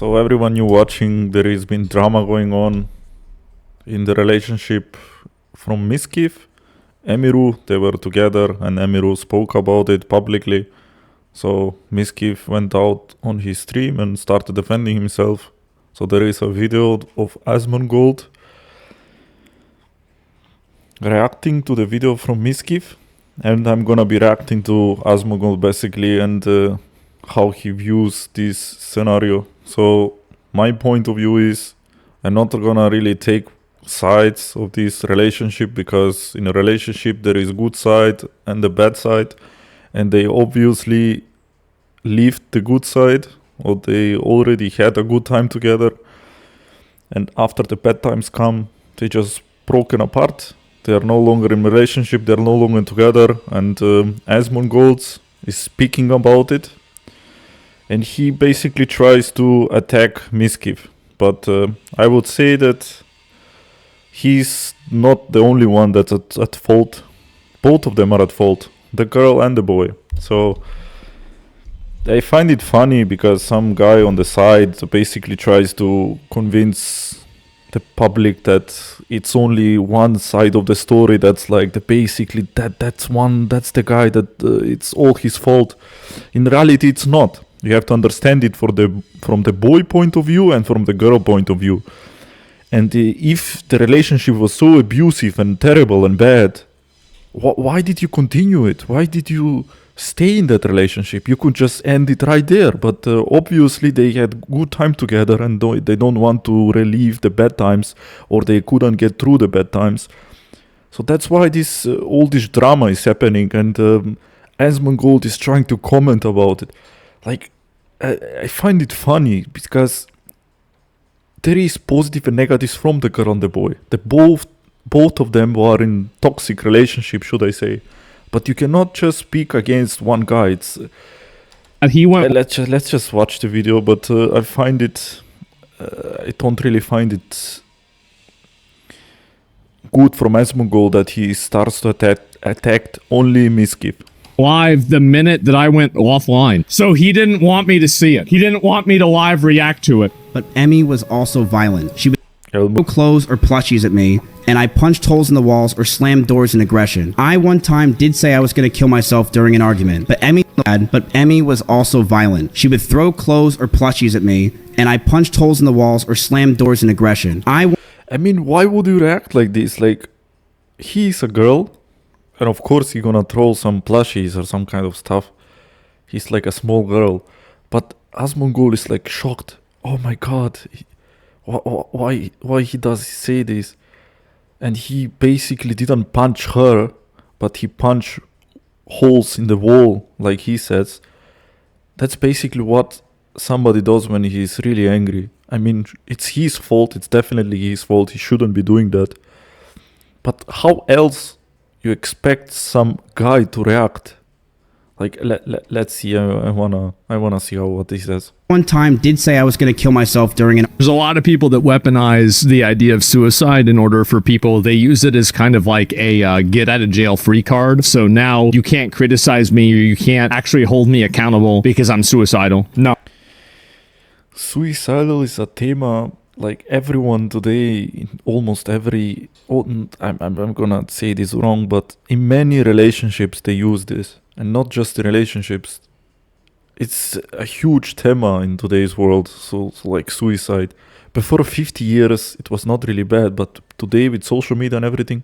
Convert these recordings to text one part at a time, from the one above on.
So everyone you watching, there has been drama going on in the relationship from Miskif. Emiru, they were together and Emiru spoke about it publicly. So Miskif went out on his stream and started defending himself. So there is a video of Asmongold reacting to the video from Miskif, and I'm gonna be reacting to Asmongold basically and how he views this scenario. So my point of view is I'm not gonna really take sides of this relationship, because in a relationship there is good side and the bad side, and they obviously lived the good side, or they already had a good time together, and after the bad times come, they just broken apart. They are no longer in a relationship, they are no longer together, and Asmongold is speaking about it, and he basically tries to attack Miskif. But I would say that he's not the only one that's at fault. Both of them are at fault, the girl and the boy. So I find it funny because some guy on the side basically tries to convince the public that it's only one side of the story, that's like that's the guy that it's all his fault. In reality, it's not. You have to understand it from the boy point of view and from the girl point of view. And if the relationship was so abusive and terrible and bad, why did you continue it? Why did you stay in that relationship? You could just end it right there. But obviously they had good time together, and they don't want to relive the bad times, or they couldn't get through the bad times. So that's why all this drama is happening, and Asmongold is trying to comment about it. Like, I find it funny because there is positive and negatives from the girl and the boy. Both of them were in toxic relationship, should I say? But you cannot just speak against one guy. And he went. Let's just watch the video. But I find it. I don't really find it good from Asmongold that he starts to attack only Miskif. Live the minute that I went offline. So he didn't want me to see it. He didn't want me to live react to it. But Emmy was also violent. She would throw clothes or plushies at me, and I punched holes in the walls or slammed doors in aggression. I one time did say I was going to kill myself during an argument, but Emmy was also violent. She would throw clothes or plushies at me, and I punched holes in the walls or slammed doors in aggression. I mean, why would you react like this? Like, he's a girl, and of course he's gonna throw some plushies or some kind of stuff. He's like a small girl. But Asmongold is like shocked. Oh my god, why he does say this? And he basically didn't punch her, but he punched holes in the wall, like he says. That's basically what somebody does when he's really angry. I mean, it's his fault, it's definitely his fault, he shouldn't be doing that. But how else you expect some guy to react? Like, let's see. I wanna see what he says. One time did say I was going to kill myself during an. There's a lot of people that weaponize the idea of suicide in order for people. They use it as kind of like a get out of jail free card. So now you can't criticize me, or you can't actually hold me accountable because I'm suicidal. No. Suicidal is a thema. Like everyone today, almost every. I'm gonna say this wrong, but in many relationships they use this. And not just in relationships. It's a huge thema in today's world, so like suicide. Before 50 years, it was not really bad, but today with social media and everything,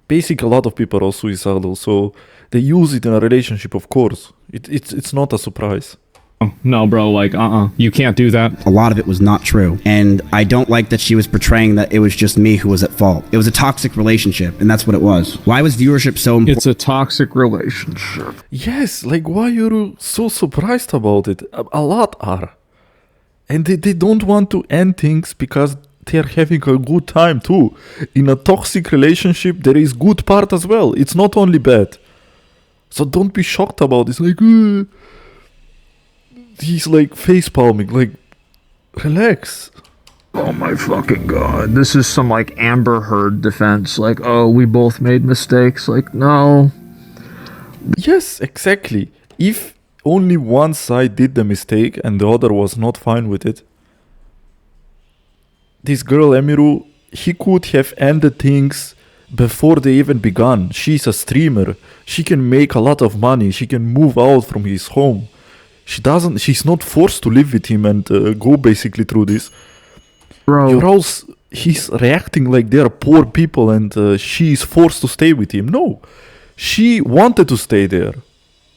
basically a lot of people are suicidal, so they use it in a relationship, of course. It's not a surprise. No, bro, like, you can't do that. A lot of it was not true. And I don't like that she was portraying that it was just me who was at fault. It was a toxic relationship, and that's what it was. Why was viewership so important? It's a toxic relationship. Yes, like, why are you so surprised about it? A lot are. And they don't want to end things because they're having a good time too. In a toxic relationship, there is good part as well. It's not only bad. So don't be shocked about this. Like, he's like face palming, like, relax. Oh my fucking god. This is some like Amber Heard defense. Like, oh, we both made mistakes. Like, no. Yes, exactly. If only one side did the mistake and the other was not fine with it. This girl Emiru, he could have ended things before they even began. She's a streamer. She can make a lot of money. She can move out from his home. She's not forced to live with him and go basically through this. Bro. He's reacting like they're poor people and she's forced to stay with him. No, she wanted to stay there.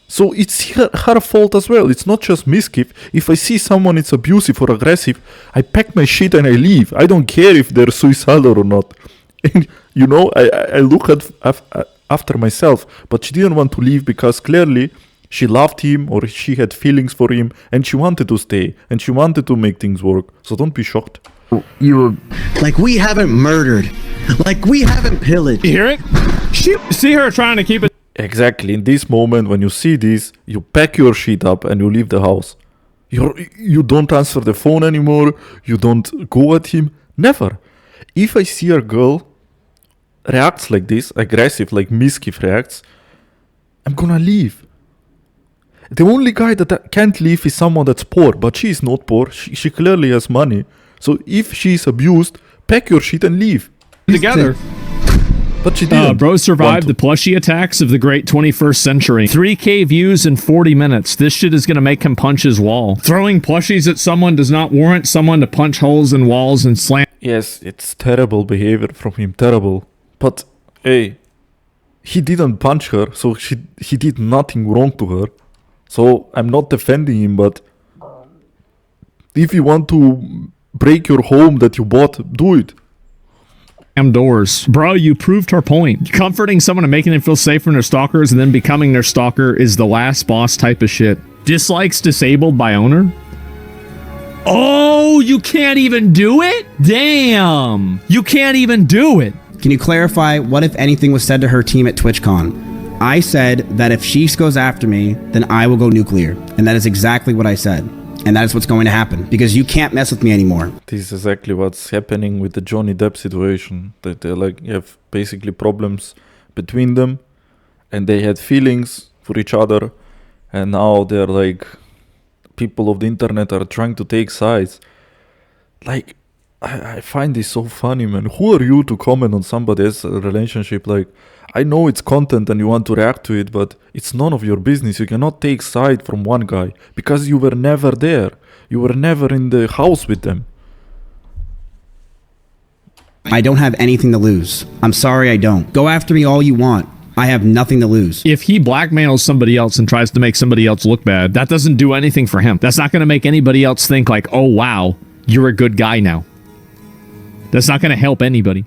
So it's her fault as well. It's not just Miskif. If I see someone it's abusive or aggressive, I pack my shit and I leave. I don't care if they're suicidal or not. And, you know, I look after myself. But she didn't want to leave because clearly she loved him or she had feelings for him and she wanted to stay and she wanted to make things work. So don't be shocked. You were... Like, we haven't murdered. Like, we haven't pillaged. You hear it? See her trying to keep it. Exactly. In this moment, when you see this, you pack your shit up and you leave the house. You don't answer the phone anymore. You don't go at him. Never. If I see a girl reacts like this, aggressive, like Miskif reacts, I'm gonna leave. The only guy that can't leave is someone that's poor, but she is not poor. She clearly has money. So if she's abused, pack your shit and leave. Together. But she didn't. Bro survived the plushie attacks of the great 21st century. 3K views in 40 minutes. This shit is gonna make him punch his wall. Throwing plushies at someone does not warrant someone to punch holes in walls and slam. Yes, it's terrible behavior from him, terrible. But, hey, he didn't punch her, so he did nothing wrong to her. So, I'm not defending him, but if you want to break your home that you bought, do it. Doors. Bro, you proved her point. Comforting someone and making them feel safe from their stalkers and then becoming their stalker is the last boss type of shit. Dislikes disabled by owner? Oh, you can't even do it? Damn. You can't even do it. Can you clarify what, if anything, was said to her team at TwitchCon? I said that if she goes after me, then I will go nuclear. And that is exactly what I said. And that is what's going to happen. Because you can't mess with me anymore. This is exactly what's happening with the Johnny Depp situation. That they have basically problems between them. And they had feelings for each other. And now they're like... people of the internet are trying to take sides. Like, I find this so funny, man. Who are you to comment on somebody else's relationship? Like, I know it's content and you want to react to it, but it's none of your business. You cannot take side from one guy because you were never there. You were never in the house with them. I don't have anything to lose. I'm sorry I don't. Go after me all you want. I have nothing to lose. If he blackmails somebody else and tries to make somebody else look bad, that doesn't do anything for him. That's not going to make anybody else think like, oh, wow, you're a good guy now. That's not going to help anybody.